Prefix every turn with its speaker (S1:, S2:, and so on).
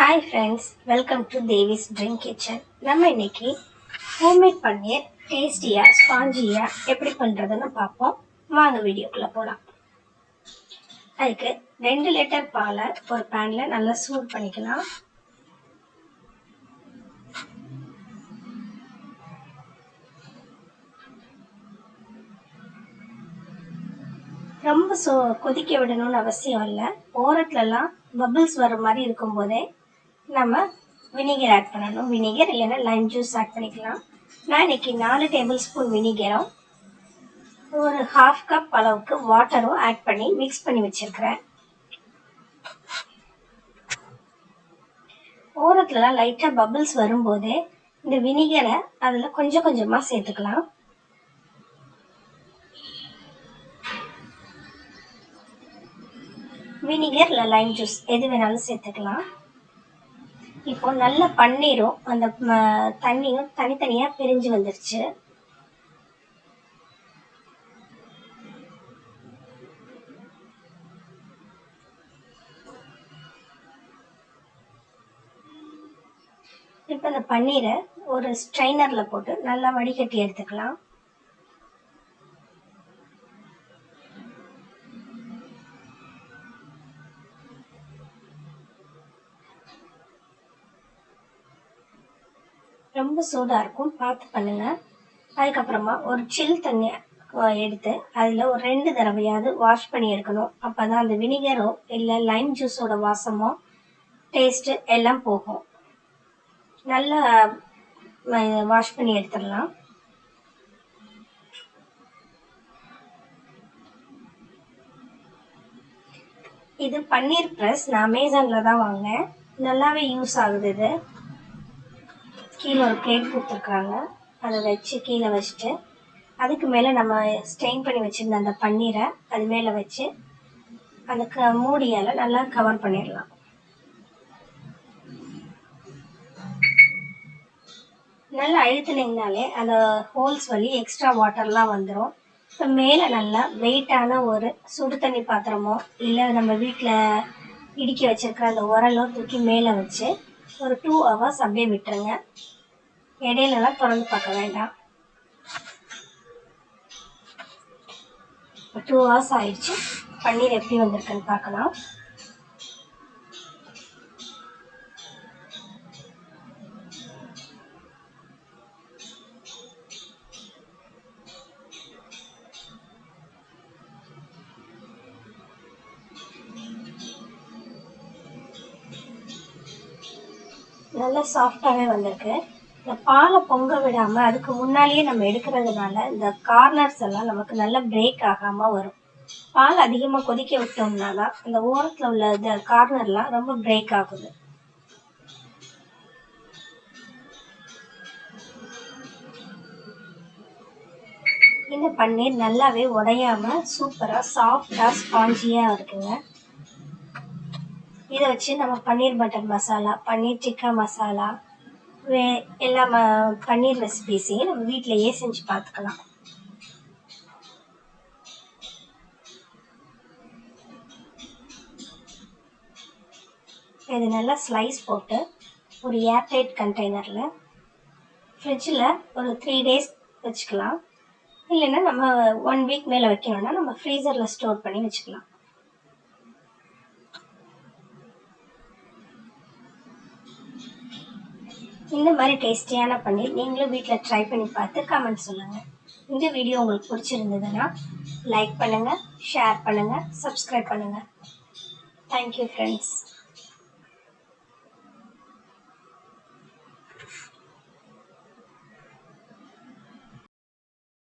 S1: Hi friends, welcome to Devi's Dream Kitchen. நம்ம இன்னைக்கு homemade பன்னீர் டேஸ்டியா ஸ்பாஞ்சியா எப்படி பண்றதுன்னு பார்ப்போம். வாங்க வீடியோக்குள்ள போலாம். அதுக்கு 2 லிட்டர் பாலை ஒரு பேன்ல நல்லா சூடு பண்ணிக்கலாம். ரொம்ப கொதிக்க விடணும்னு அவசியம் இல்லை. ஓரத்துலலாம் பபிள்ஸ் வர மாதிரி இருக்கும் போதே நம்ம வினிகர் ஆட் பண்ணணும். வினிகர் இல்லைன்னா லைம் ஜூஸ் ஆட் பண்ணிக்கலாம். நான் இன்னைக்கு 4 டேபிள் ஸ்பூன் வினிகரும் ஒரு 1/2 கப் அளவுக்கு வாட்டரும் ஆட் பண்ணி மிக்ஸ் பண்ணி வச்சிருக்கிறேன். ஓரத்துலலாம் லைட்டாக பபிள்ஸ் வரும்போதே இந்த வினிகரை அதில் கொஞ்சம் கொஞ்சமாக சேர்த்துக்கலாம். வினிகர் இல்லை லைம் ஜூஸ் எது வேணாலும் சேர்த்துக்கலாம். இப்போ நல்ல பன்னீரும் அந்த தண்ணியும் தனித்தனியா பிரிஞ்சு வந்துருச்சு. இப்போ அந்த பன்னீரை ஒரு ஸ்ட்ரைனர்ல போட்டு நல்லா வடிகட்டி எடுத்துக்கலாம். ரொம்ப சூடாக இருக்கும், பார்த்து பண்ணுங்க. அதுக்கப்புறமா ஒரு சில் தண்ணி எடுத்து அதில் ஒரு 2 தடவையாவது வாஷ் பண்ணி எடுக்கணும். அப்போ தான் அந்த வினிகரோ இல்லை லைம் ஜூஸோட வாசமோ டேஸ்ட்டு எல்லாம் போகும். நல்லா வாஷ் பண்ணி எடுத்துடலாம். இது பன்னீர் ப்ரெஸ், நான் அமேசானில் தான் வாங்கினேன். நல்லாவே யூஸ் ஆகுது. இது கீழே ஒரு பிளேட் கொடுத்துருக்காங்க, அதை வச்சு கீழே வச்சுட்டு அதுக்கு மேலே நம்ம ஸ்டெயின் பண்ணி வச்சுருந்த அந்த பன்னீரை அது மேலே வச்சு அந்த மூடியால் நல்லா கவர் பண்ணிடலாம். நல்லா அழுத்தினீங்கனாலே அந்த ஹோல்ஸ் வழி எக்ஸ்ட்ரா வாட்டர்லாம் வந்துடும். இப்போ மேலே நல்லா வெயிட்டான ஒரு சுடு தண்ணி பாத்திரமோ இல்லை நம்ம வீட்டில் இடிக்க வச்சுருக்கிற அந்த உரலோ தூக்கி மேலே வச்சு ஒரு 2 hours அப்படியே விட்டுருங்க. இடையிலலாம் திறந்து பார்க்க வேண்டாம். 2 hours ஆயிடுச்சு. பன்னீர் எப்படி வந்திருக்குன்னு பார்க்கலாம். நல்லா சாஃப்டாகவே வந்திருக்கு. இந்த பாலை பொங்க விடாமல் அதுக்கு முன்னாலேயே நம்ம எடுக்கிறதுனால இந்த கார்னர்ஸ் எல்லாம் நமக்கு நல்லா பிரேக் ஆகாமல் வரும். பால் அதிகமாக கொதிக்க விட்டோம்னா தான் இந்த ஓரத்தில் உள்ள இந்த கார்னர்லாம் ரொம்ப பிரேக் ஆகுது. இந்த பன்னீர் நல்லாவே உடையாம சூப்பராக சாஃப்டாக ஸ்பாஞ்சியாக இருக்குங்க. இதை வச்சு நம்ம பன்னீர் பட்டர் மசாலா, பன்னீர் டிக்கா மசாலா, எல்லா பன்னீர் ரெசிபிஸையும் நம்ம வீட்டிலையே செஞ்சு பார்த்துக்கலாம். இது நல்லா ஸ்லைஸ் போட்டு ஒரு ஏர்டைட் கண்டெய்னரில் ஃப்ரிட்ஜில் ஒரு 3 days வச்சுக்கலாம். இல்லைன்னா நம்ம 1 week மேலே வைக்கணும்னா நம்ம ஃப்ரீசரில் ஸ்டோர் பண்ணி வச்சுக்கலாம். இந்த மாதிரி டேஸ்டியான பன்னீர் நீங்களும் வீட்டில் ட்ரை பண்ணி பார்த்து கமெண்ட் சொல்லுங்கள். இந்த வீடியோ உங்களுக்கு பிடிச்சிருந்ததுன்னா லைக் பண்ணுங்கள், ஷேர் பண்ணுங்கள், சப்ஸ்கிரைப் பண்ணுங்கள். Thank you friends.